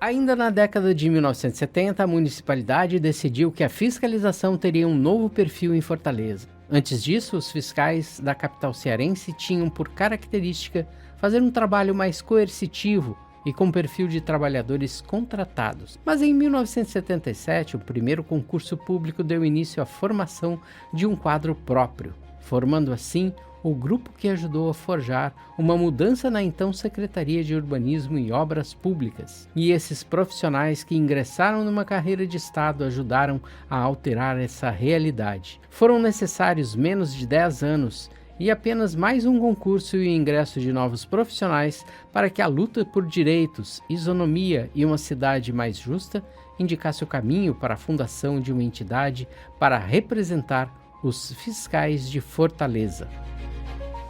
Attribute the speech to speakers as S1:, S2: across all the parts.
S1: Ainda na década de 1970, a municipalidade decidiu que a fiscalização teria um novo perfil em Fortaleza. Antes disso, os fiscais da capital cearense tinham por característica fazer um trabalho mais coercitivo e com perfil de trabalhadores contratados. Mas em 1977, o primeiro concurso público deu início à formação de um quadro próprio, formando assim o grupo que ajudou a forjar uma mudança na então Secretaria de Urbanismo e Obras Públicas. E esses profissionais que ingressaram numa carreira de Estado ajudaram a alterar essa realidade. Foram necessários menos de 10 anos e apenas mais um concurso e o ingresso de novos profissionais para que a luta por direitos, isonomia e uma cidade mais justa indicasse o caminho para a fundação de uma entidade para representar os fiscais de Fortaleza.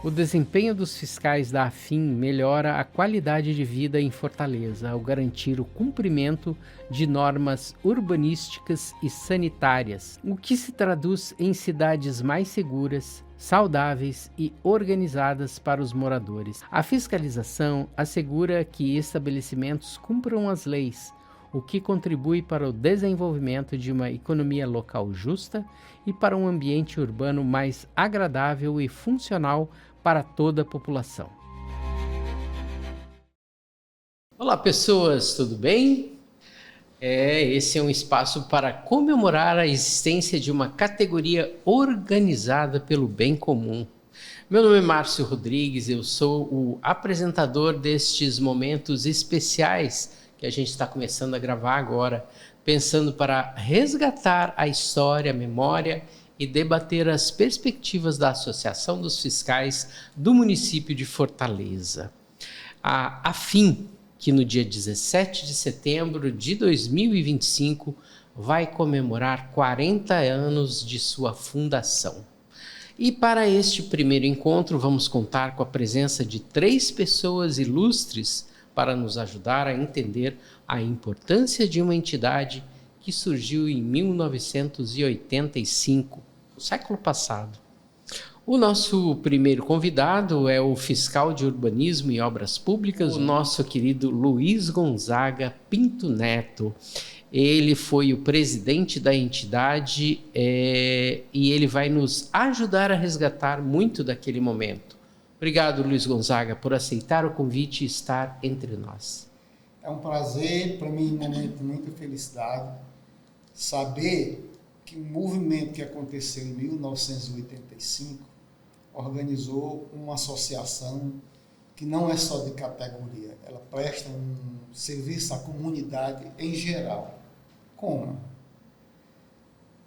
S1: O desempenho dos fiscais da AFIM melhora a qualidade de vida em Fortaleza ao garantir o cumprimento de normas urbanísticas e sanitárias, o que se traduz em cidades mais seguras, saudáveis e organizadas para os moradores. A fiscalização assegura que estabelecimentos cumpram as leis, o que contribui para o desenvolvimento de uma economia local justa e para um ambiente urbano mais agradável e funcional para toda a população. Olá pessoas, tudo bem? Esse é um espaço para comemorar a existência de uma categoria organizada pelo bem comum. Meu nome é Márcio Rodrigues, eu sou o apresentador destes momentos especiais que a gente está começando a gravar agora, pensando para resgatar a história, a memória e debater as perspectivas da Associação dos Fiscais do município de Fortaleza. A AFIM, que no dia 17 de setembro de 2025 vai comemorar 40 anos de sua fundação. E para este primeiro encontro vamos contar com a presença de 3 pessoas ilustres para nos ajudar a entender a importância de uma entidade que surgiu em 1985, no século passado. O nosso primeiro convidado é o fiscal de Urbanismo e Obras Públicas, o nosso querido Luiz Gonzaga Pinto Neto. Ele foi o presidente da entidade e ele vai nos ajudar a resgatar muito daquele momento. Obrigado, Luiz Gonzaga, por aceitar o convite e estar entre nós.
S2: É um prazer, para mim, um momento de muita felicidade, saber que um movimento que aconteceu em 1985 organizou uma associação que não é só de categoria, ela presta um serviço à comunidade em geral. Como?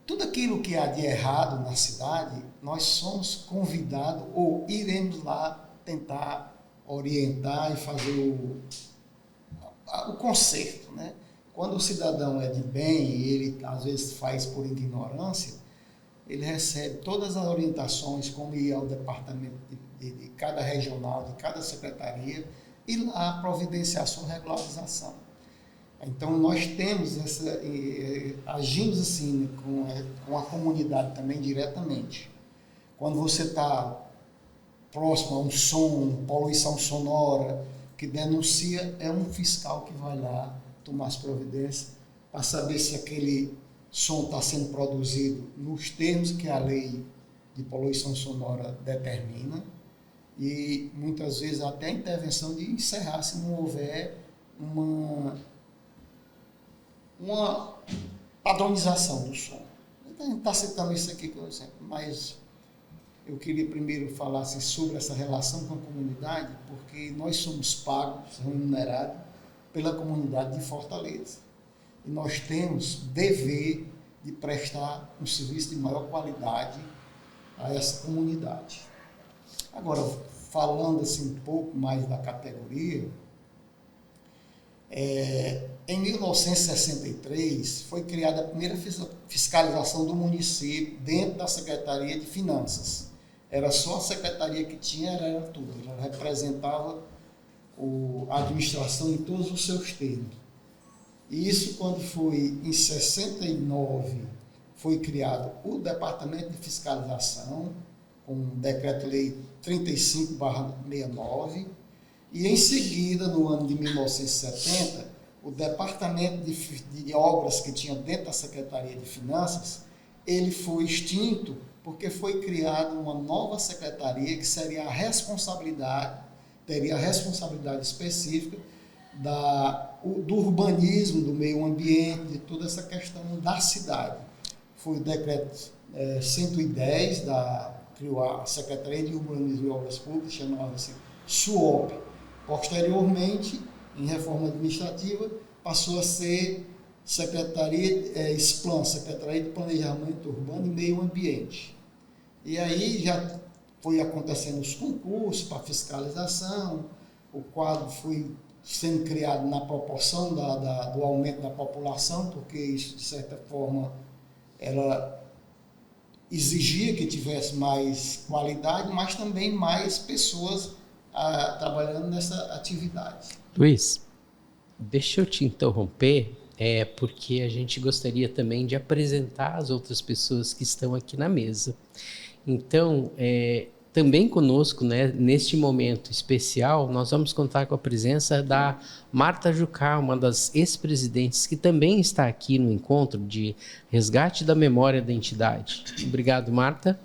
S2: Tudo aquilo que há de errado na cidade, nós somos convidados ou iremos lá tentar orientar e fazer o conserto, né? Quando o cidadão é de bem e ele às vezes faz por ignorância, ele recebe todas as orientações, como ir ao departamento de cada regional, de cada secretaria, e lá providenciar sua regularização. Então nós temos agimos assim com a comunidade também diretamente. Quando você está próximo a um som, poluição sonora, que denuncia, é um fiscal que vai lá tomar as providências para saber se aquele som está sendo produzido nos termos que a lei de poluição sonora determina, e muitas vezes até a intervenção de encerrar se não houver uma padronização do som. Então, a gente está citando isso aqui como exemplo, mas eu queria primeiro falar assim, sobre essa relação com a comunidade, porque nós somos pagos, remunerados pela comunidade de Fortaleza. E nós temos dever de prestar um serviço de maior qualidade a essa comunidade. Agora, falando assim um pouco mais da categoria, em 1963 foi criada a primeira fiscalização do município dentro da Secretaria de Finanças. Era só a secretaria que tinha, era tudo. Ela representava a administração em todos os seus termos. E isso, quando foi em 69, foi criado o Departamento de Fiscalização, com o Decreto-Lei 35/69, e em seguida, no ano de 1970, o departamento de obras que tinha dentro da Secretaria de Finanças, ele foi extinto porque foi criada uma nova secretaria que teria a responsabilidade específica do urbanismo, do meio ambiente, de toda essa questão da cidade. Foi o decreto 110, criou a Secretaria de Urbanismo e Obras Públicas, chamava-se SUOP. Posteriormente, em reforma administrativa, passou a ser SPLAN, Secretaria de Planejamento Urbano e Meio Ambiente. E aí já foi acontecendo os concursos para fiscalização, o quadro foi sendo criado na proporção do aumento da população, porque isso, de certa forma, ela exigia que tivesse mais qualidade, mas também mais pessoas trabalhando nessa atividade.
S1: Luiz, deixa eu te interromper, porque a gente gostaria também de apresentar as outras pessoas que estão aqui na mesa. Então, também conosco, né, neste momento especial, nós vamos contar com a presença da Marta Jucá, uma das ex-presidentes, que também está aqui no encontro de resgate da memória da entidade. Obrigado, Marta,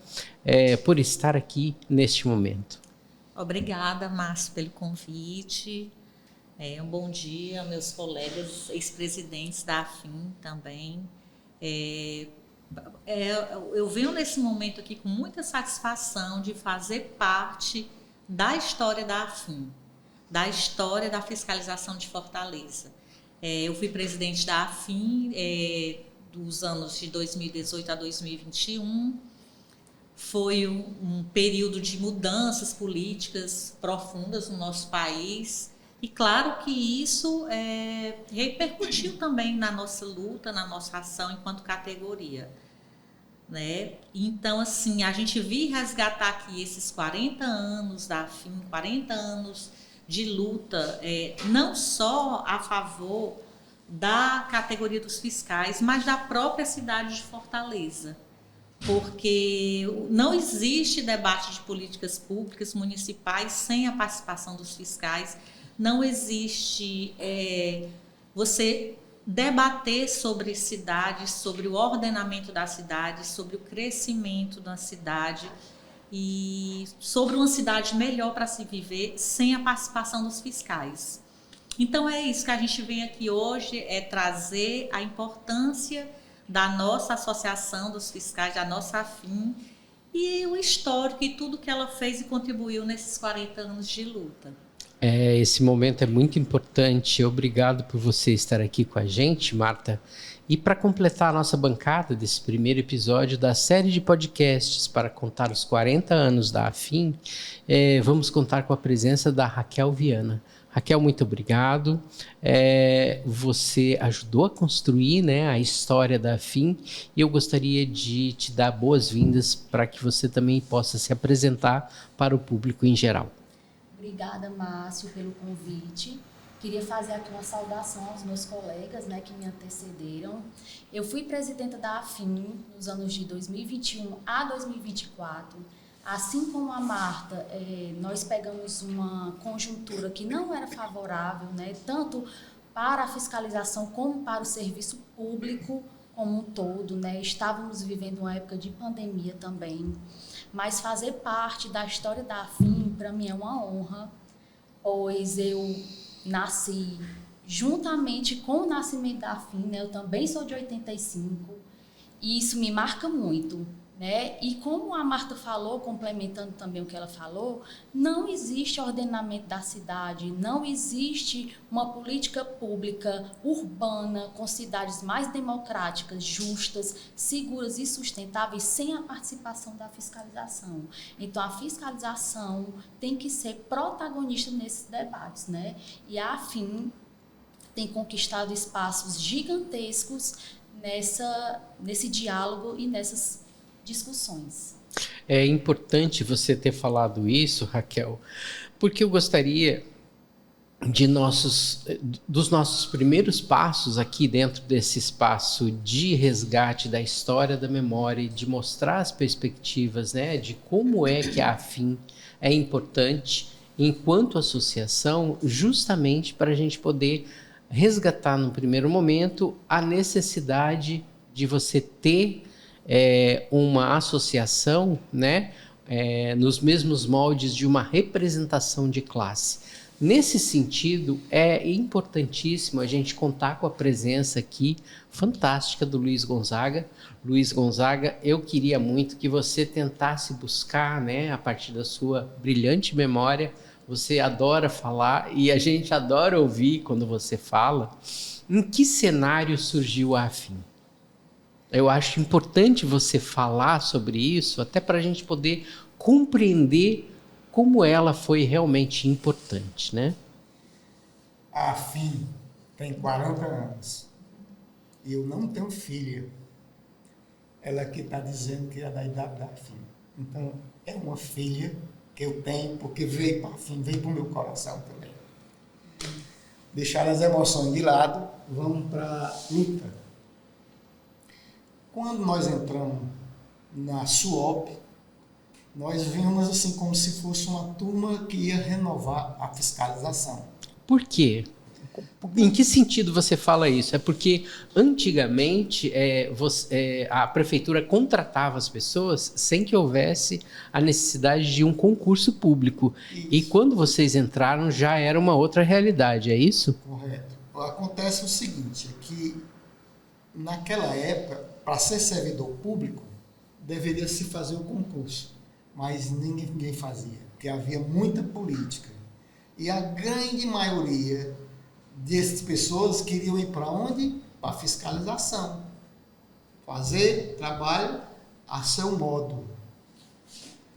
S1: por estar aqui neste momento.
S3: Obrigada, Márcio, pelo convite. Um bom dia, meus colegas ex-presidentes da AFIM também. Eu venho nesse momento aqui com muita satisfação de fazer parte da história da AFIM, da história da fiscalização de Fortaleza. Eu fui presidente da AFIM dos anos de 2018 a 2021. Foi um período de mudanças políticas profundas no nosso país. E claro que isso repercutiu também na nossa luta, na nossa ação enquanto categoria, né? Então, assim, a gente vir resgatar aqui esses 40 anos da AFIM, 40 anos de luta, não só a favor da categoria dos fiscais, mas da própria cidade de Fortaleza. Porque não existe debate de políticas públicas municipais sem a participação dos fiscais. Não existe você debater sobre cidades, sobre o ordenamento da cidade, sobre o crescimento da cidade e sobre uma cidade melhor para se viver sem a participação dos fiscais. Então é isso que a gente vem aqui hoje, trazer a importância da nossa associação dos fiscais, da nossa AFIM e o histórico e tudo que ela fez e contribuiu nesses 40 anos de luta.
S1: Esse momento é muito importante. Obrigado por você estar aqui com a gente, Marta. E para completar a nossa bancada desse primeiro episódio da série de podcasts para contar os 40 anos da AFIM, vamos contar com a presença da Raquel Viana. Raquel, muito obrigado. Você ajudou a construir, né, a história da AFIM e eu gostaria de te dar boas-vindas para que você também possa se apresentar para o público em geral.
S4: Obrigada, Márcio, pelo convite. Queria fazer aqui uma saudação aos meus colegas, né, que me antecederam. Eu fui presidenta da AFIM nos anos de 2021 a 2024. Assim como a Marta, nós pegamos uma conjuntura que não era favorável, né, tanto para a fiscalização como para o serviço público como um todo, né? Estávamos vivendo uma época de pandemia também. Mas fazer parte da história da AFIM, para mim, é uma honra, pois eu nasci juntamente com o nascimento da AFIM, né? Eu também sou de 85, e isso me marca muito, né? E como a Marta falou, complementando também o que ela falou, não existe ordenamento da cidade, não existe uma política pública urbana com cidades mais democráticas, justas, seguras e sustentáveis sem a participação da fiscalização. Então, a fiscalização tem que ser protagonista nesses debates, né? E a AFIM tem conquistado espaços gigantescos nesse diálogo e nessas discussões.
S1: É importante você ter falado isso, Raquel, porque eu gostaria dos nossos primeiros passos aqui dentro desse espaço de resgate da história da memória e de mostrar as perspectivas, né, de como é que a AFIM é importante enquanto associação, justamente para a gente poder resgatar no primeiro momento a necessidade de você ter uma associação, né, nos mesmos moldes de uma representação de classe. Nesse sentido, é importantíssimo a gente contar com a presença aqui fantástica do Luiz Gonzaga. Luiz Gonzaga, eu queria muito que você tentasse buscar, né, a partir da sua brilhante memória, você adora falar e a gente adora ouvir quando você fala, em que cenário surgiu a Afim? Eu acho importante você falar sobre isso, até para a gente poder compreender como ela foi realmente importante, né?
S2: A Afim tem 40 anos e eu não tenho filha. Ela que está dizendo que é da idade da Afim. Então, é uma filha que eu tenho, porque veio para a Afim, veio para o meu coração também. Deixar as emoções de lado, vamos para a luta. Quando nós entramos na SUOP, nós vimos assim como se fosse uma turma que ia renovar a fiscalização.
S1: Por quê? Em que sentido você fala isso? É porque antigamente a prefeitura contratava as pessoas sem que houvesse a necessidade de um concurso público. Isso. E quando vocês entraram já era uma outra realidade, é isso?
S2: Correto. Acontece o seguinte, é que naquela época, para ser servidor público, deveria se fazer o concurso. Mas ninguém fazia, porque havia muita política. E a grande maioria dessas pessoas queriam ir para onde? Para a fiscalização. Fazer trabalho a seu modo.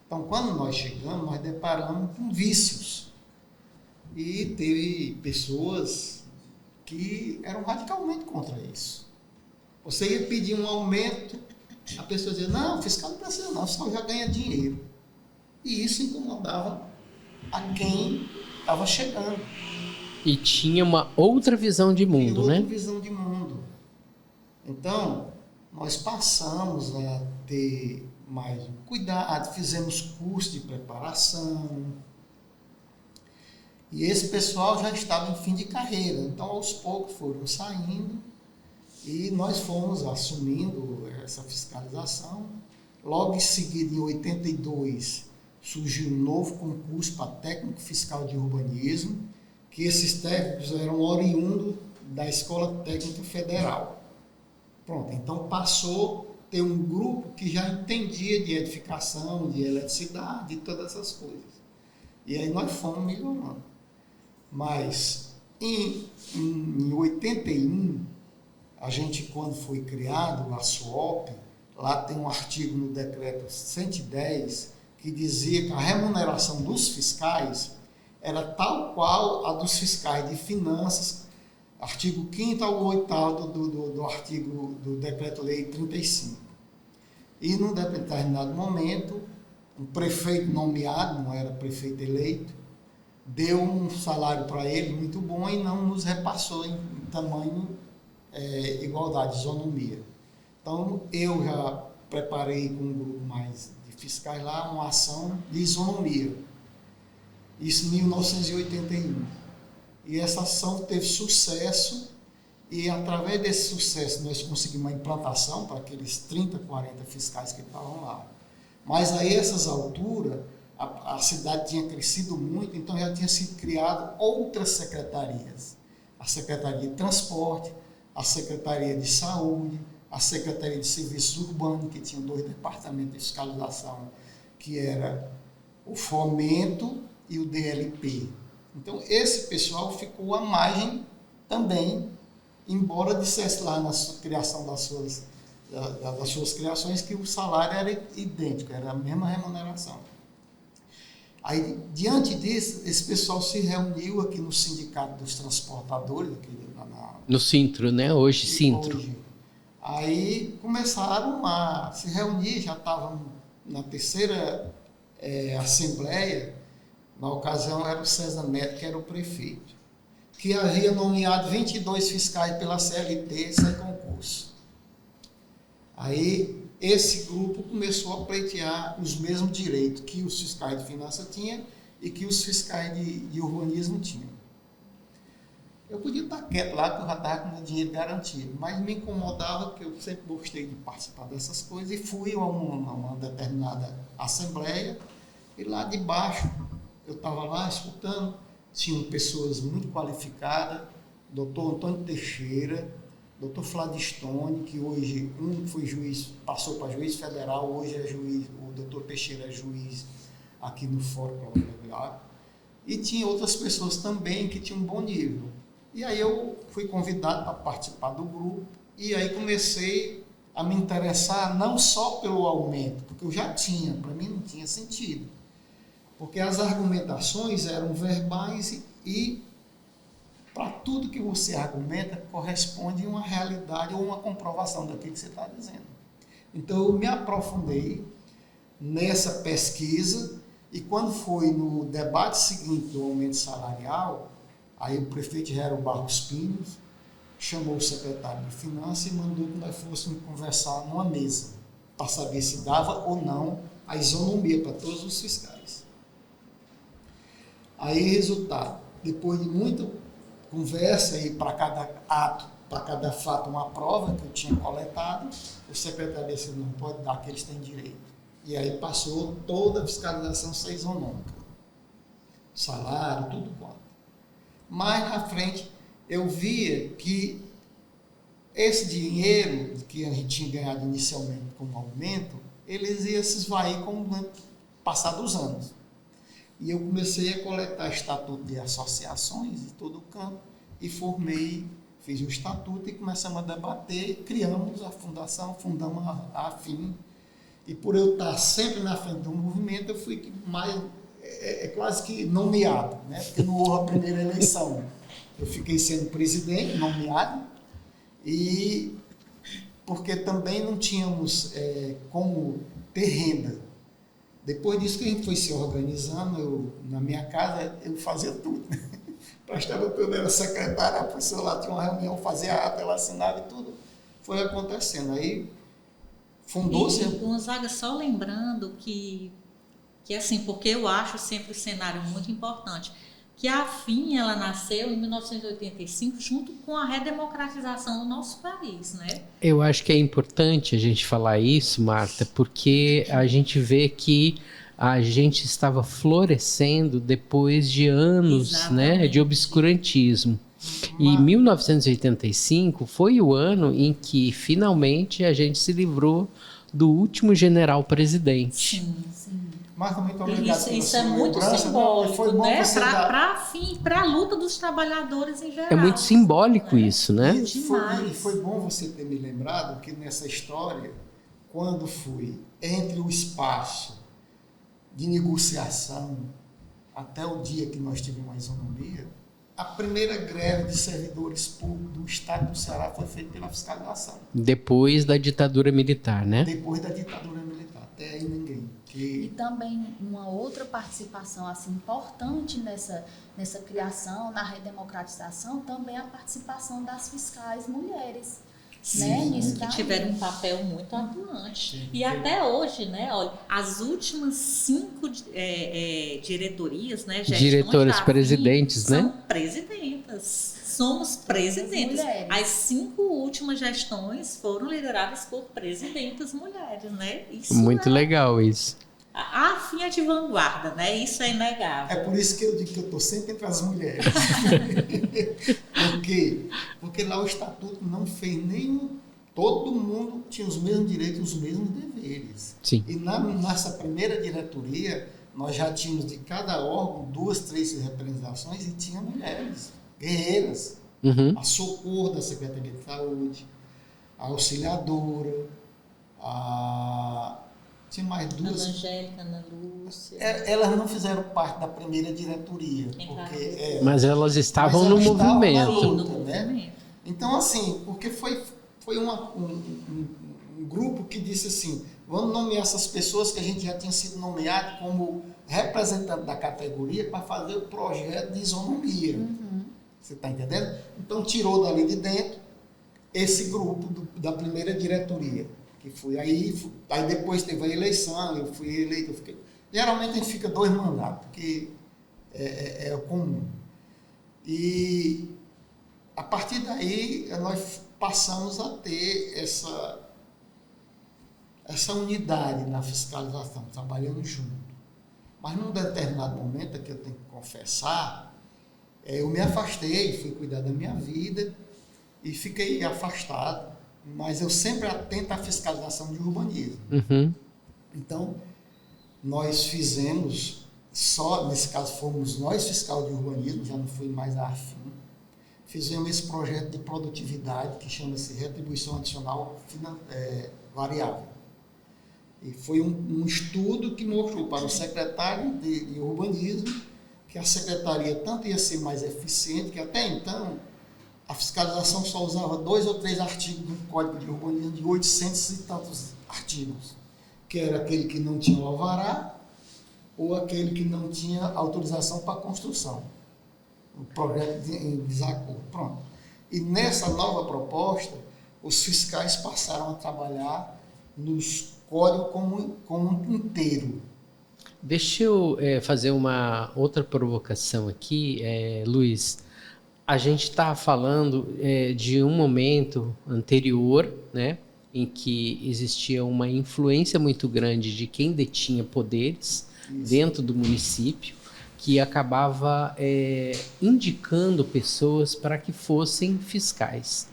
S2: Então, quando nós chegamos, nós deparamos com vícios. E teve pessoas que eram radicalmente contra isso. Você ia pedir um aumento, a pessoa dizia, não, o fiscal não precisa não, o fiscal já ganha dinheiro. E isso incomodava a quem estava chegando.
S1: E tinha uma outra visão de mundo, né?
S2: Outra visão de mundo. Então, nós passamos a ter mais cuidado, fizemos curso de preparação. E esse pessoal já estava em fim de carreira. Então, aos poucos foram saindo e nós fomos assumindo essa fiscalização. Logo em seguida, em 82, surgiu um novo concurso para técnico fiscal de urbanismo, que esses técnicos eram oriundos da Escola Técnica Federal. Pronto, então passou a ter um grupo que já entendia de edificação, de eletricidade, de todas essas coisas. E aí nós fomos melhorando. Mas em 81, a gente, quando foi criado a SUOP, lá tem um artigo no decreto 110 que dizia que a remuneração dos fiscais era tal qual a dos fiscais de finanças, artigo 5º ao 8º do artigo do decreto-lei 35. E num determinado momento, um prefeito nomeado, não era prefeito eleito, deu um salário para ele muito bom e não nos repassou em tamanho igualdade, isonomia. Então, eu já preparei com um grupo mais de fiscais lá uma ação de isonomia. Isso em 1981. E essa ação teve sucesso e, através desse sucesso, nós conseguimos uma implantação para aqueles 30, 40 fiscais que estavam lá. Mas a essas alturas, a cidade tinha crescido muito, então já tinha sido criado outras secretarias. A Secretaria de Transporte, a Secretaria de Saúde, a Secretaria de Serviços Urbanos, que tinha 2 departamentos de fiscalização, que era o Fomento e o DLP. Então, esse pessoal ficou à margem também, embora dissesse lá na criação das suas criações que o salário era idêntico, era a mesma remuneração. Aí, diante disso, esse pessoal se reuniu aqui no Sindicato dos Transportadores, aqui
S1: no Sintro, né? Hoje, Sintro.
S2: Hoje. Aí começaram a se reunir, já estavam na terceira assembleia. Na ocasião era o César Neto, que era o prefeito, que havia nomeado 22 fiscais pela CLT sem concurso. Aí esse grupo começou a pleitear os mesmos direitos que os fiscais de finanças tinham e que os fiscais de urbanismo tinham. Eu podia estar quieto lá, porque eu já estava com o meu dinheiro garantido, mas me incomodava, porque eu sempre gostei de participar dessas coisas, e fui a uma determinada assembleia, e lá de baixo, eu estava lá escutando, tinham pessoas muito qualificadas, doutor Antônio Teixeira, doutor Fladistone, que hoje, foi juiz, passou para juiz federal, hoje é juiz, o doutor Teixeira é juiz aqui no Fórum Imobiliário, e tinha outras pessoas também que tinham um bom nível. E aí eu fui convidado para participar do grupo, e aí comecei a me interessar não só pelo aumento, porque eu já tinha, para mim não tinha sentido, porque as argumentações eram verbais e para tudo que você argumenta corresponde uma realidade ou uma comprovação daquilo que você está dizendo. Então eu me aprofundei nessa pesquisa, e quando foi no debate seguinte do aumento salarial, aí o prefeito Gero Barros Pinos chamou o secretário de Finanças e mandou que nós fôssemos conversar numa mesa para saber se dava ou não a isonomia para todos os fiscais. Aí, resultado, depois de muita conversa e para cada ato, para cada fato uma prova que eu tinha coletado, o secretário disse, não pode dar, que eles têm direito. E aí passou toda a fiscalização ser isonômica. Salário, tudo quanto. Mais na frente, eu via que esse dinheiro que a gente tinha ganhado inicialmente como aumento, eles iam se esvair com o passar dos anos. E eu comecei a coletar estatuto de associações de todo o campo e fiz um estatuto e começamos a debater, criamos a fundação, fundamos a AFIM. E por eu estar sempre na frente do movimento, eu fui mais, quase que nomeado, né? Porque não houve a primeira eleição. Eu fiquei sendo presidente, nomeado, e porque também não tínhamos como ter renda. Depois disso que a gente foi se organizando, na minha casa, eu fazia tudo. Prestava tudo, era secretária, a pessoa lá tinha uma reunião, fazia ata, ela assinava e tudo. Foi acontecendo. Aí fundou-se...
S3: E, Gonzaga, só lembrando que assim, porque eu acho sempre o cenário muito importante, que a AFIM, ela nasceu em 1985 junto com a redemocratização do nosso país, né?
S1: Eu acho que é importante a gente falar isso, Marta, porque a gente vê que a gente estava florescendo depois de anos, né, de obscurantismo. E 1985 foi o ano em que finalmente a gente se livrou do último general presidente.
S3: Sim, sim.
S2: Marta, muito obrigado.
S3: Isso é muito simbólico, né? Para a luta dos trabalhadores em geral.
S1: É muito simbólico, né? Isso, né?
S2: E foi bom você ter me lembrado que nessa história, quando fui entre o espaço de negociação até o dia que nós tivemos a isonomia, a primeira greve de servidores públicos do estado do Ceará foi feita pela fiscalização. Depois da ditadura militar, né? Depois da ditadura militar. Até aí ninguém.
S4: E também uma outra participação assim, importante nessa criação, na redemocratização, também a participação das fiscais mulheres.
S3: Sim, né? Que tiveram um papel muito atuante. Sim. E até hoje, né, olha, as últimas 5 diretorias, né,
S1: diretoras presidentes, né?
S3: São presidentas. Somos presidentas. As 5 últimas gestões foram lideradas por presidentas mulheres, né? Isso
S1: muito legal isso.
S3: A AFIM é de vanguarda, né? Isso é inegável.
S2: É por isso que eu digo que eu estou sempre entre as mulheres. Por quê? Porque lá o estatuto não fez nenhum... Todo mundo tinha os mesmos direitos, os mesmos deveres.
S1: Sim.
S2: E nessa primeira diretoria, nós já tínhamos de cada órgão 2, 3 representações e tinha mulheres, guerreiras.
S1: Uhum.
S2: A Socorro da Secretaria de Saúde, a Auxiliadora, tinha mais 2.
S3: Ana Angélica, Ana Lúcia.
S2: Elas não fizeram parte da primeira diretoria.
S1: Mas elas estavam no movimento.
S2: Luta, né? Então, assim, porque foi um grupo que disse assim, vamos nomear essas pessoas que a gente já tinha sido nomeado como representante da categoria para fazer o projeto de isonomia. Uhum. Você está entendendo? Então, tirou dali de dentro esse grupo da primeira diretoria. Que foi aí depois teve a eleição, eu fui eleito, geralmente a gente fica 2 mandatos, porque é comum. E A partir daí, nós passamos a ter essa unidade na fiscalização, trabalhando junto. Mas num determinado momento, que eu tenho que confessar, eu me afastei, fui cuidar da minha vida e fiquei afastado, mas eu sempre atento à fiscalização de urbanismo.
S1: Uhum.
S2: Então, nós fizemos, nesse caso fomos nós, fiscal de urbanismo, já não foi mais a AFIM, fizemos esse projeto de produtividade que chama-se Retribuição Adicional Variável. E foi um estudo que mostrou para o secretário de urbanismo que a secretaria tanto ia ser mais eficiente, que até então a fiscalização só usava 2 ou 3 artigos do Código de Urbanismo, de 800 e tantos artigos, que era aquele que não tinha o alvará ou aquele que não tinha autorização para construção. O projeto em desacordo. Pronto. E nessa nova proposta, os fiscais passaram a trabalhar nos códigos como um inteiro.
S1: Deixa eu fazer uma outra provocação aqui, Luiz. A gente está falando de um momento anterior, né, em que existia uma influência muito grande de quem detinha poderes dentro do município, que acabava indicando pessoas para que fossem fiscais.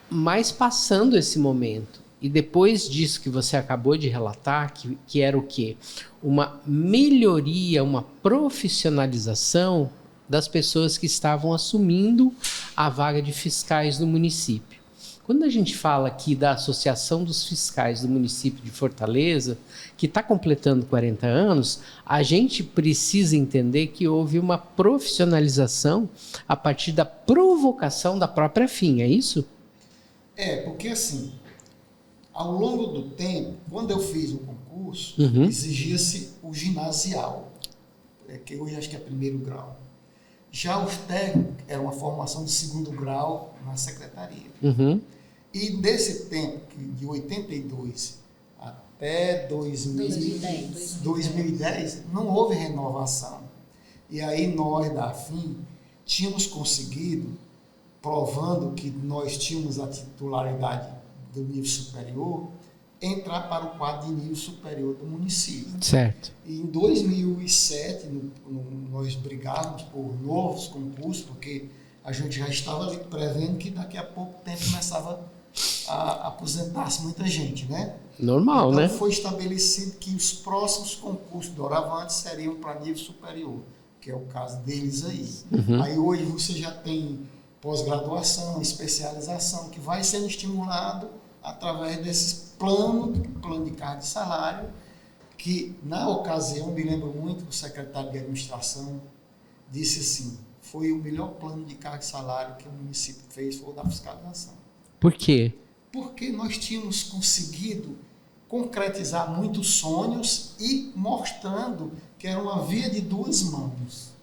S1: Mas passando esse momento, e depois disso que você acabou de relatar, que era o quê? Uma melhoria, uma profissionalização das pessoas que estavam assumindo a vaga de fiscais do município. Quando a gente fala aqui da Associação dos Fiscais do município de Fortaleza, que está completando 40 anos, a gente precisa entender que houve uma profissionalização a partir da provocação da própria FIM, é isso?
S2: Porque assim, ao longo do tempo, quando eu fiz o concurso, exigia-se o ginasial, que hoje acho que é 1º grau. Já os técnicos era uma formação de 2º grau na secretaria. E desse tempo, de 82 até 2010, não houve renovação. E aí nós da AFIM tínhamos conseguido, provando que nós tínhamos a titularidade do nível superior, entrar para o quadro de nível superior do município.
S1: Certo.
S2: E em 2007, nós brigávamos por novos concursos, porque a gente já estava ali prevendo que daqui a pouco tempo começava a aposentar-se muita gente, né?
S1: Normal,
S2: então,
S1: né?
S2: Foi estabelecido que os próximos concursos doravante seriam para nível superior, que é o caso deles aí. Aí hoje você já tem pós-graduação, especialização, que vai sendo estimulado através desses plano de carga de salário, que na ocasião, me lembro muito, o secretário de administração disse assim, foi o melhor plano de carga de salário que o município fez, foi o da fiscalização.
S1: Por quê?
S2: Porque nós tínhamos conseguido concretizar muitos sonhos e mostrando que era uma via de 2 mãos.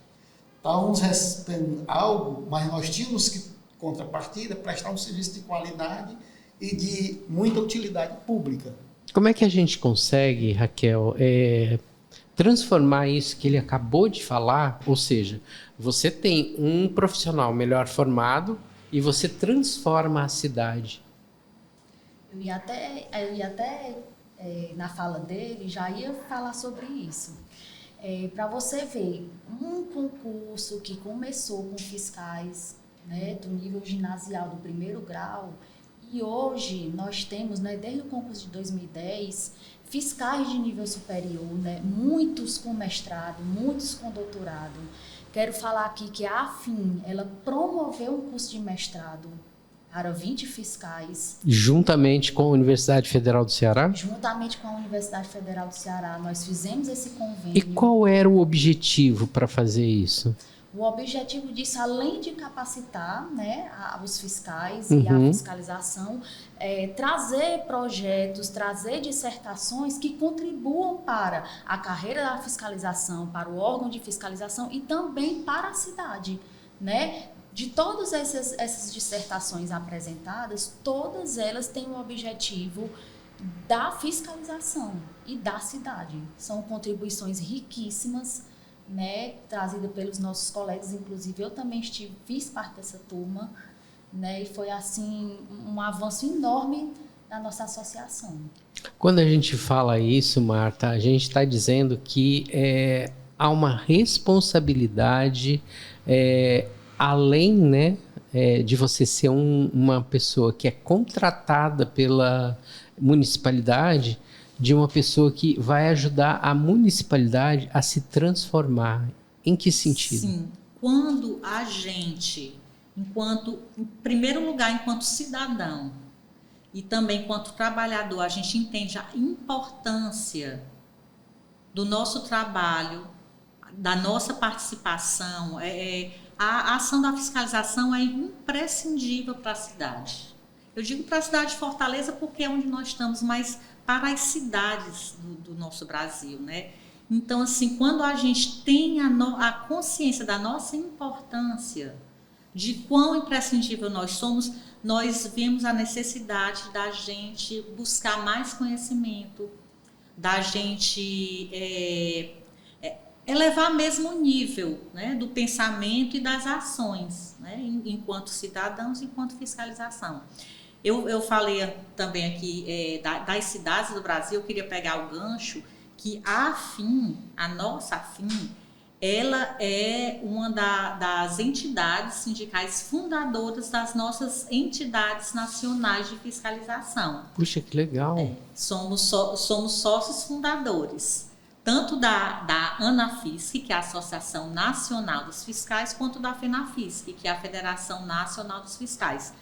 S2: Estávamos recebendo algo, mas nós tínhamos que, contrapartida, prestar um serviço de qualidade e de muita utilidade pública.
S1: Como é que a gente consegue, Raquel, transformar isso que ele acabou de falar? Ou seja, você tem um profissional melhor formado e você transforma a cidade.
S4: Eu ia até na fala dele, já ia falar sobre isso. Para você ver, um concurso que começou com fiscais, né, do nível ginasial do 1º grau, e hoje nós temos, né, desde o concurso de 2010, fiscais de nível superior, né, muitos com mestrado, muitos com doutorado. Quero falar aqui que a AFIM, ela promoveu um curso de mestrado para 20 fiscais.
S1: Juntamente com a Universidade Federal do Ceará?
S4: Juntamente com a Universidade Federal do Ceará, nós fizemos esse convênio.
S1: E qual era o objetivo para fazer isso?
S4: O objetivo disso, além de capacitar, né, os fiscais e a fiscalização, trazer projetos, trazer dissertações que contribuam para a carreira da fiscalização, para o órgão de fiscalização e também para a cidade, né? De todas essas dissertações apresentadas, todas elas têm o objetivo da fiscalização e da cidade. São contribuições riquíssimas, né, trazida pelos nossos colegas, inclusive eu também fiz parte dessa turma, né, e foi assim um avanço enorme na nossa associação.
S1: Quando a gente fala isso, Marta, a gente está dizendo que há uma responsabilidade além, né, de você ser uma pessoa que é contratada pela municipalidade, de uma pessoa que vai ajudar a municipalidade a se transformar. Em que sentido?
S3: Sim, quando a gente, em primeiro lugar, enquanto cidadão e também enquanto trabalhador, a gente entende a importância do nosso trabalho, da nossa participação, a ação da fiscalização é imprescindível para a cidade. Eu digo para a cidade de Fortaleza porque é onde nós estamos, mas para as cidades do nosso Brasil, né? Então, assim, quando a gente tem a consciência da nossa importância, de quão imprescindível nós somos, nós vemos a necessidade da gente buscar mais conhecimento, da gente elevar mesmo o nível, né, do pensamento e das ações, né, enquanto cidadãos, enquanto fiscalização. Eu falei também aqui das cidades do Brasil, eu queria pegar o gancho que a nossa AFIM, ela é uma das entidades sindicais fundadoras das nossas entidades nacionais de fiscalização.
S1: Puxa, que legal!
S3: Somos sócios fundadores, tanto da ANAFISC, que é a Associação Nacional dos Fiscais, quanto da FENAFISC, que é a Federação Nacional dos Fiscais.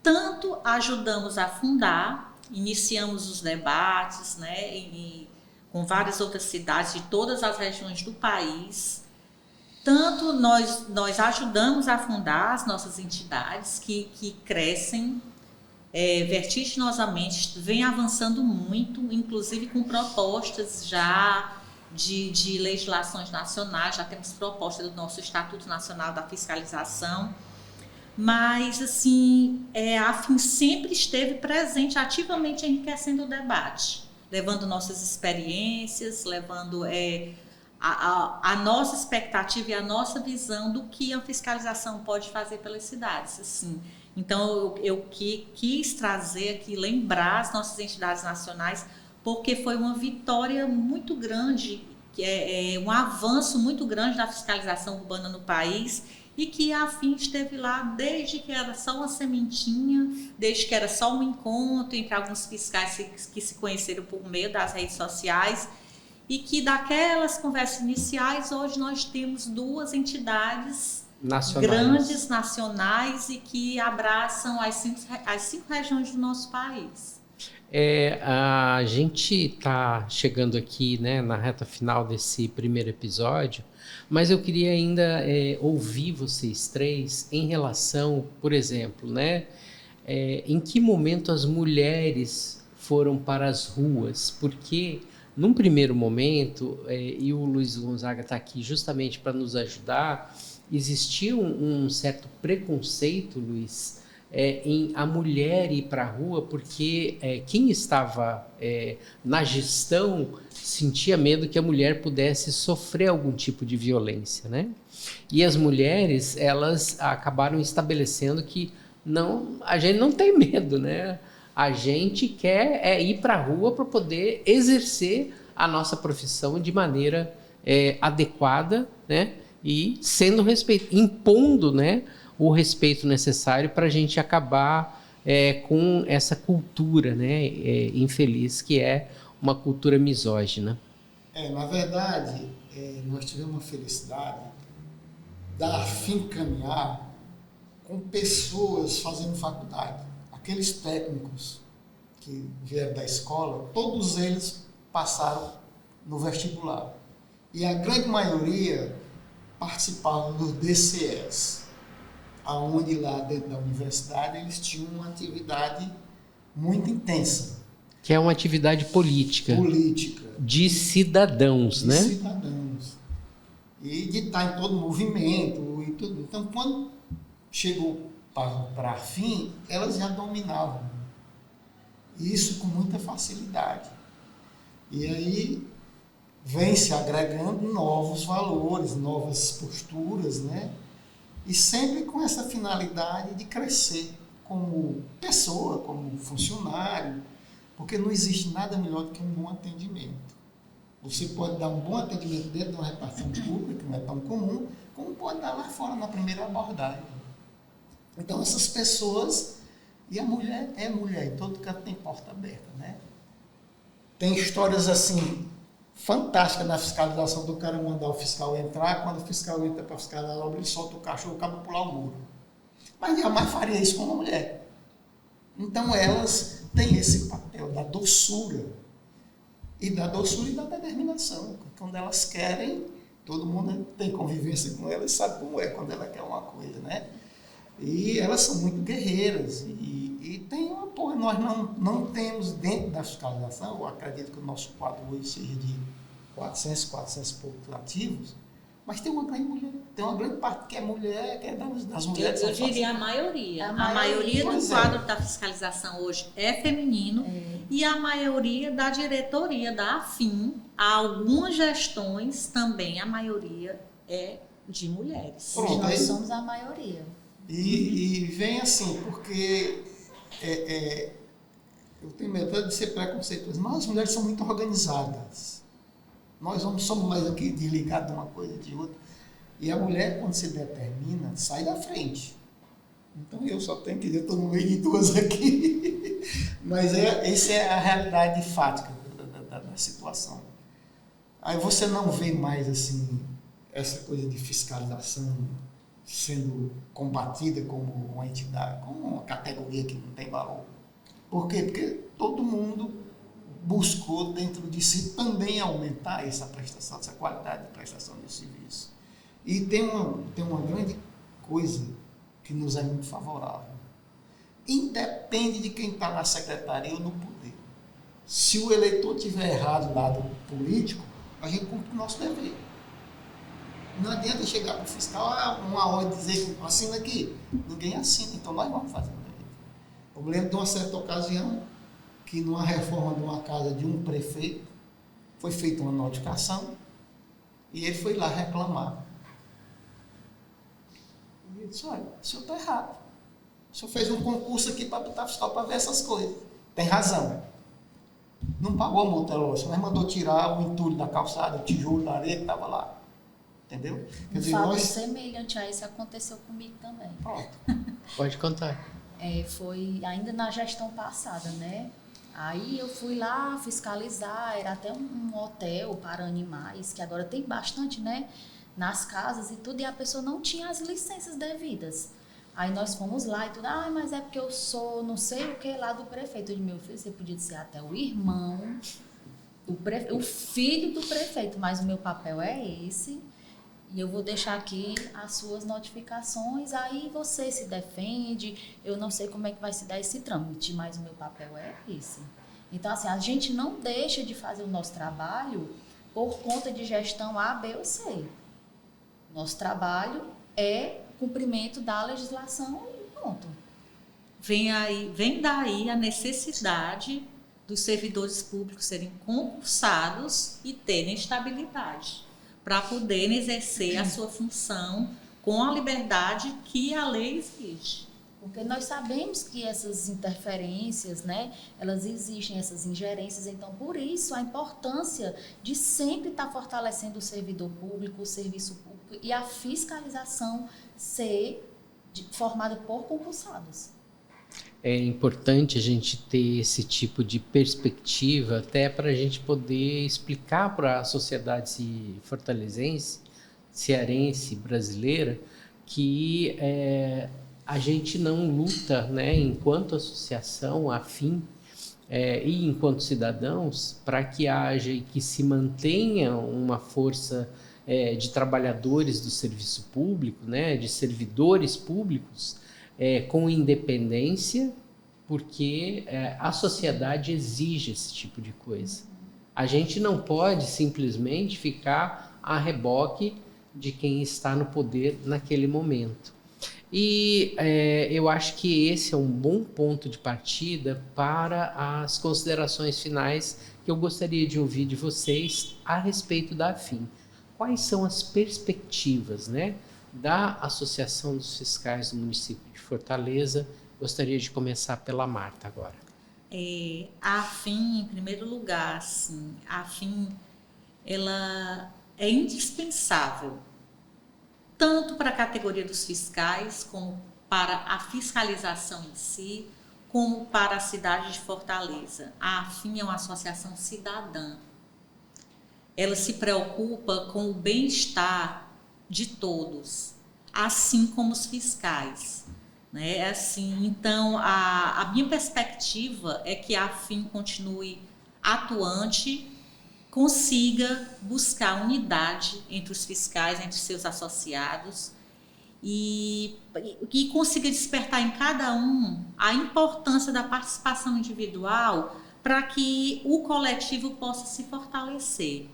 S3: Tanto ajudamos a fundar, iniciamos os debates, né, com várias outras cidades de todas as regiões do país. Tanto nós ajudamos a fundar as nossas entidades que crescem vertiginosamente, vem avançando muito, inclusive com propostas já de legislações nacionais, já temos proposta do nosso Estatuto Nacional da Fiscalização. Mas, assim, a AFIM sempre esteve presente, ativamente enriquecendo o debate, levando nossas experiências, levando a nossa expectativa e a nossa visão do que a fiscalização pode fazer pelas cidades. Assim. Então, eu quis trazer aqui, lembrar as nossas entidades nacionais, porque foi uma vitória muito grande, um avanço muito grande da fiscalização urbana no país, e que a AFIM esteve lá desde que era só uma sementinha, desde que era só um encontro entre alguns fiscais que se conheceram por meio das redes sociais, e que daquelas conversas iniciais, hoje nós temos 2 entidades grandes, nacionais, e que abraçam as 5 regiões do nosso país.
S1: A gente está chegando aqui, né, na reta final desse primeiro episódio, mas eu queria ainda ouvir vocês 3 em relação, por exemplo, né, em que momento as mulheres foram para as ruas, porque num primeiro momento, e o Luiz Gonzaga está aqui justamente para nos ajudar, existia um certo preconceito, Luiz, em a mulher ir para a rua, porque quem estava na gestão sentia medo que a mulher pudesse sofrer algum tipo de violência, né? E as mulheres, elas acabaram estabelecendo que a gente não tem medo, né? A gente quer ir para a rua para poder exercer a nossa profissão de maneira adequada, né? E sendo impondo, né, o respeito necessário para a gente acabar com essa cultura, né, infeliz, que é uma cultura misógina.
S2: Na verdade, nós tivemos uma felicidade da AFIM caminhar com pessoas fazendo faculdade. Aqueles técnicos que vieram da escola, todos eles passaram no vestibular. E a grande maioria participavam dos DCEs, aonde lá dentro da universidade eles tinham uma atividade muito intensa.
S1: Que é uma atividade política. De cidadãos, né?
S2: De cidadãos. E de estar em todo movimento e tudo. Então, quando chegou para a AFIM, elas já dominavam. Isso com muita facilidade. E aí vem se agregando novos valores, novas posturas, né? E sempre com essa finalidade de crescer como pessoa, como funcionário, porque não existe nada melhor do que um bom atendimento. Você pode dar um bom atendimento dentro de uma repartição pública, que não é tão comum, como pode dar lá fora na primeira abordagem. Então, essas pessoas, e a mulher é mulher, em todo canto tem porta aberta, né? Tem histórias assim, fantásticas na fiscalização do cara mandar o fiscal entrar, quando o fiscal entra para fiscalizar a obra, ele solta o cachorro, acaba pular o muro. Mas jamais faria isso com uma mulher. Então, elas têm esse papel da doçura, e da determinação. Quando elas querem, todo mundo tem convivência com elas e sabe como é quando ela quer uma coisa, né? E elas são muito guerreiras e tem um apoio. Nós não temos dentro da fiscalização, eu acredito que o nosso quadro hoje seja de 400 e poucos ativos, mas tem uma grande parte que é mulher, que é das mulheres.
S3: Eu diria a maioria. A maioria do quadro da fiscalização hoje é feminino e a maioria da diretoria da AFIM, algumas gestões também, a maioria é de mulheres.
S4: Pronto, nós somos a maioria.
S2: E vem assim, porque eu tenho medo de ser preconceituoso, mas as mulheres são muito organizadas. Nós somos mais aqui desligados de uma coisa de outra. E a mulher, quando se determina, sai da frente. Então eu só tenho que dizer, estou no meio de duas aqui. Mas essa é a realidade fática da situação. Aí você não vê mais assim, essa coisa de fiscalização sendo combatida como uma entidade, como uma categoria que não tem valor. Por quê? Porque todo mundo buscou dentro de si também aumentar essa prestação, essa qualidade de prestação de serviço. E tem uma grande coisa que nos é muito favorável. Independe de quem está na secretaria ou no poder. Se o eleitor tiver errado do lado político, a gente cumpre o nosso dever. Não adianta chegar para o fiscal uma hora e dizer que assina aqui. Ninguém assina, então nós vamos fazer o dever. Eu me lembro de uma certa ocasião que numa reforma de uma casa de um prefeito foi feita uma notificação e ele foi lá reclamar. E ele disse, olha, o senhor está errado. O senhor fez um concurso aqui para botar fiscal para ver essas coisas. Tem razão. Não pagou a multa, lógico, mas mandou tirar o entulho da calçada, o tijolo da areia que estava lá. Entendeu?
S4: Um fato semelhante a esse aconteceu comigo também.
S2: Pronto.
S1: Pode contar.
S4: Foi ainda na gestão passada, né? Aí eu fui lá fiscalizar, era até um hotel para animais, que agora tem bastante, né? Nas casas e tudo, e a pessoa não tinha as licenças devidas. Aí nós fomos lá e tudo, mas é porque eu sou não sei o que lá do prefeito. Eu disse, meu filho, você podia ser até o irmão, o filho do prefeito, mas o meu papel é esse. E eu vou deixar aqui as suas notificações, aí você se defende, eu não sei como é que vai se dar esse trâmite, mas o meu papel é esse. Então, assim, a gente não deixa de fazer o nosso trabalho por conta de gestão A, B ou C. Nosso trabalho é cumprimento da legislação e ponto.
S3: Vem daí a necessidade dos servidores públicos serem concursados e terem estabilidade, para poderem exercer a sua função com a liberdade que a lei exige.
S4: Porque nós sabemos que essas interferências, né, elas existem, essas ingerências, então por isso a importância de sempre estar fortalecendo o servidor público, o serviço público e a fiscalização ser formada por concursados.
S1: É importante a gente ter esse tipo de perspectiva até para a gente poder explicar para a sociedade fortalezense, cearense, brasileira, que a gente não luta, né, enquanto associação, AFIM, e enquanto cidadãos, para que haja e que se mantenha uma força de trabalhadores do serviço público, né, de servidores públicos, com independência, porque a sociedade exige esse tipo de coisa. A gente não pode simplesmente ficar a reboque de quem está no poder naquele momento. E eu acho que esse é um bom ponto de partida para as considerações finais que eu gostaria de ouvir de vocês a respeito da AFIM. Quais são as perspectivas, né, da Associação dos Fiscais do município de Fortaleza? Gostaria de começar pela Marta agora.
S3: A AFIM, em primeiro lugar, sim, a AFIM, ela é indispensável tanto para a categoria dos fiscais, como para a fiscalização em si, como para a cidade de Fortaleza. A AFIM é uma associação cidadã. Ela se preocupa com o bem-estar de todos, assim como os fiscais. Né? Assim, então, a minha perspectiva é que a AFIM continue atuante, consiga buscar unidade entre os fiscais, entre seus associados e consiga despertar em cada um a importância da participação individual para que o coletivo possa se fortalecer.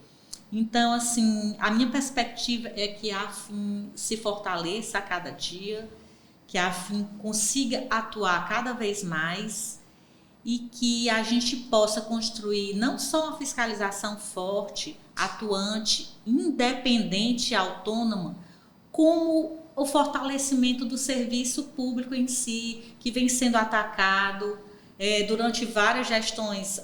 S3: Então, assim, a minha perspectiva é que a AFIM se fortaleça a cada dia, que a AFIM consiga atuar cada vez mais e que a gente possa construir não só uma fiscalização forte, atuante, independente, autônoma, como o fortalecimento do serviço público em si, que vem sendo atacado durante várias gestões,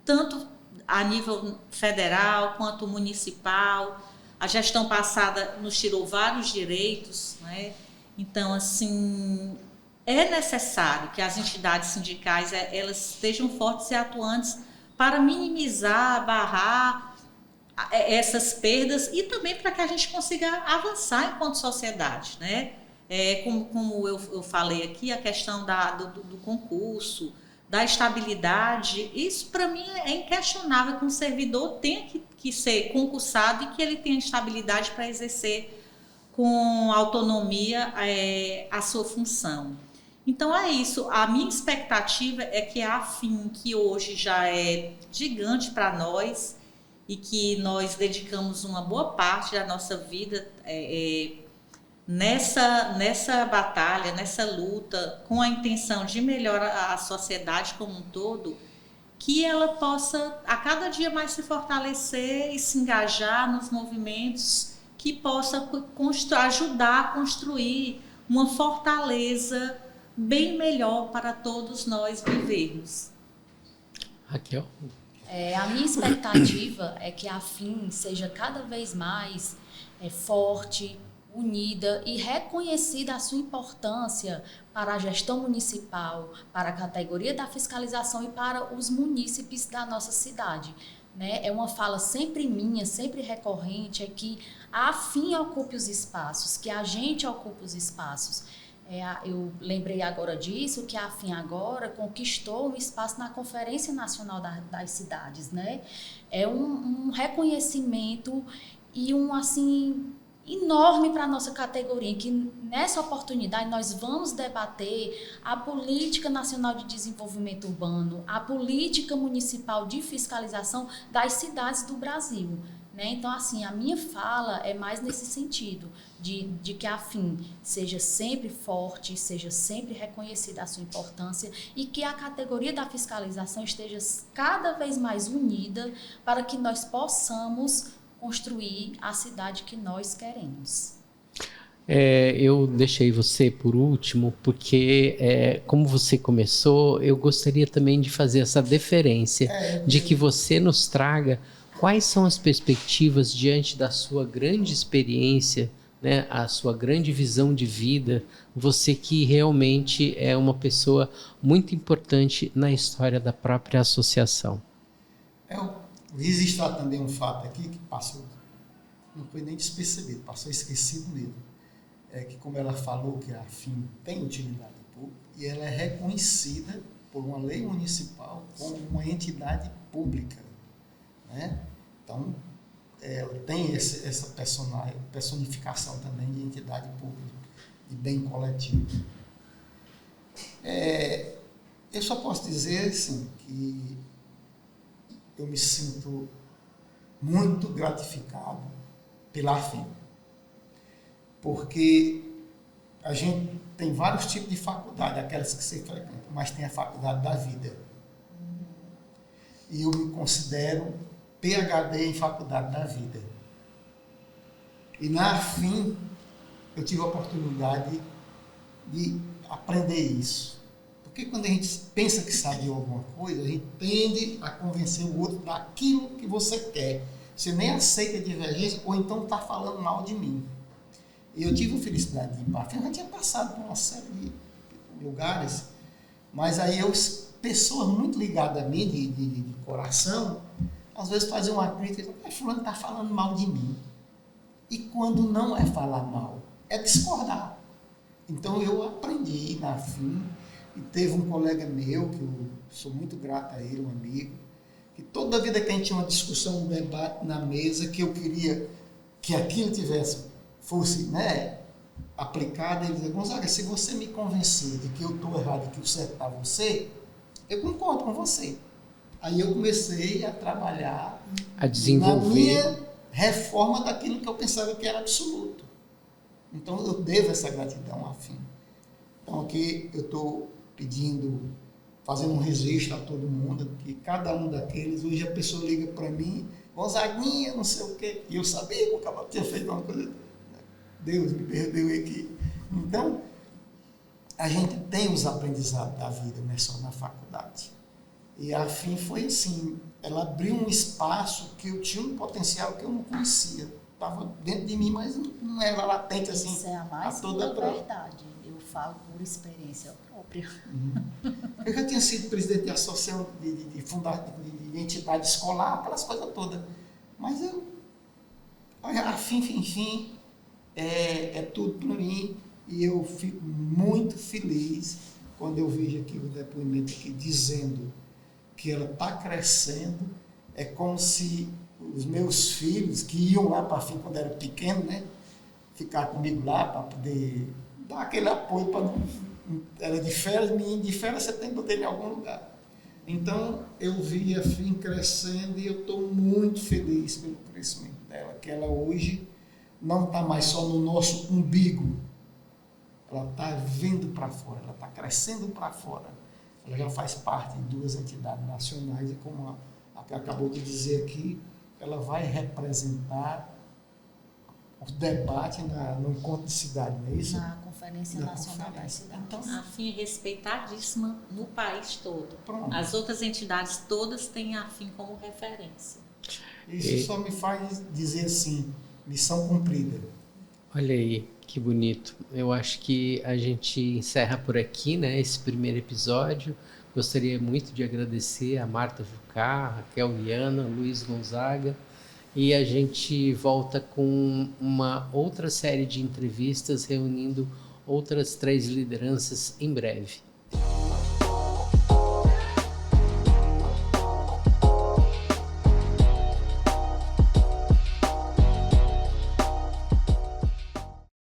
S3: tanto a nível federal quanto municipal. A gestão passada nos tirou vários direitos, né? Então, assim, é necessário que as entidades sindicais elas estejam fortes e atuantes para minimizar, barrar essas perdas e também para que a gente consiga avançar enquanto sociedade, né? Como eu falei aqui, a questão do concurso, da estabilidade, isso para mim é inquestionável que um servidor tenha que ser concursado e que ele tenha estabilidade para exercer com autonomia a sua função. Então é isso, a minha expectativa é que a AFIM, que hoje já é gigante para nós e que nós dedicamos uma boa parte da nossa vida nessa batalha, nessa luta, com a intenção de melhorar a sociedade como um todo, que ela possa a cada dia mais se fortalecer e se engajar nos movimentos que possa ajudar a construir uma fortaleza bem melhor para todos nós vivermos.
S1: Raquel?
S4: A minha expectativa é que a AFIM seja cada vez mais forte, unida e reconhecida a sua importância para a gestão municipal, para a categoria da fiscalização e para os munícipes da nossa cidade. Né? É uma fala sempre minha, sempre recorrente, é que a AFIM ocupe os espaços, que a gente ocupe os espaços. Eu lembrei agora disso, que a AFIM agora conquistou um espaço na Conferência Nacional das Cidades. Né? É um reconhecimento e enorme para a nossa categoria, que nessa oportunidade nós vamos debater a Política Nacional de Desenvolvimento Urbano, a Política Municipal de Fiscalização das cidades do Brasil. Né? Então, assim, a minha fala é mais nesse sentido, de que a AFIM seja sempre forte, seja sempre reconhecida a sua importância e que a categoria da fiscalização esteja cada vez mais unida para que nós possamos construir a cidade que nós queremos.
S1: Eu deixei você por último porque, como você começou, eu gostaria também de fazer essa deferência de que você nos traga quais são as perspectivas diante da sua grande experiência, né, a sua grande visão de vida, você que realmente é uma pessoa muito importante na história da própria associação.
S2: Registrar também um fato aqui que passou, não foi nem despercebido, passou esquecido mesmo. Que como ela falou que a AFIM tem utilidade pública e ela é reconhecida por uma lei municipal como uma entidade pública. Né? Então, ela tem essa personificação também de entidade pública, de bem coletivo. Eu só posso dizer assim, que eu me sinto muito gratificado pela AFIM, porque a gente tem vários tipos de faculdade, aquelas que você frequenta, mas tem a faculdade da vida. E eu me considero PhD em faculdade da vida. E na AFIM, eu tive a oportunidade de aprender isso. Porque quando a gente pensa que sabe alguma coisa, a gente tende a convencer o outro daquilo que você quer. Você nem aceita a divergência, ou então está falando mal de mim. E eu tive a felicidade de ir para a AFIM, eu já tinha passado por uma série de lugares, mas aí pessoas muito ligadas a mim, de coração, às vezes faziam uma crítica, fulano está falando mal de mim. E quando não é falar mal, é discordar. Então eu aprendi na AFIM, e teve um colega meu, que eu sou muito grato a ele, um amigo, que toda vida que a gente tinha uma discussão, um debate na mesa, que eu queria que aquilo fosse, né, aplicado, ele dizia, Gonzaga, se você me convencer de que eu estou errado e que o certo está você, eu concordo com você. Aí eu comecei a trabalhar
S1: a desenvolver
S2: na minha reforma daquilo que eu pensava que era absoluto. Então eu devo essa gratidão à AFIM. Então aqui eu estou pedindo, fazendo um registro a todo mundo, que cada um daqueles, hoje a pessoa liga para mim, Gonzaguinha, não sei o quê, e eu sabia que o cabelo tinha feito uma coisa, Deus me perdoe aqui. Então, a gente tem os aprendizados da vida, não é só na faculdade. E a AFIM foi assim, ela abriu um espaço que eu tinha um potencial que eu não conhecia. Estava dentro de mim, mas não era latente assim.
S4: Isso é a mais pura verdade. Eu falo por experiência própria.
S2: Eu já tinha sido presidente de associação de entidade escolar, aquelas coisas todas. Mas a AFIM, enfim, é tudo para mim. E eu fico muito feliz quando eu vejo aqui o depoimento aqui dizendo que ela está crescendo. É como se os meus filhos, que iam lá para a AFIM quando era pequeno, né, ficar comigo lá para poder dar aquele apoio para não... Era de férias, menino de férias, você tem que botar em algum lugar. Então, eu vi a AFIM crescendo e eu estou muito feliz pelo crescimento dela, que ela hoje não está mais só no nosso umbigo, ela está vindo para fora, ela está crescendo para fora. Ela já faz parte de 2 entidades nacionais e, como a que acabou de dizer aqui, ela vai representar o debate no encontro de cidade, não é isso?
S4: Na Conferência Nacional das Cidades.
S2: Então,
S3: A AFIM é respeitadíssima no país todo.
S2: Pronto.
S3: As outras entidades todas têm a AFIM como referência.
S2: Isso só me faz dizer assim, missão cumprida.
S1: Olha aí, que bonito. Eu acho que a gente encerra por aqui, né, esse primeiro episódio. Gostaria muito de agradecer a Marta Jucá, a Raquel Viana, Luiz Gonzaga, e a gente volta com uma outra série de entrevistas reunindo outras 3 lideranças em breve.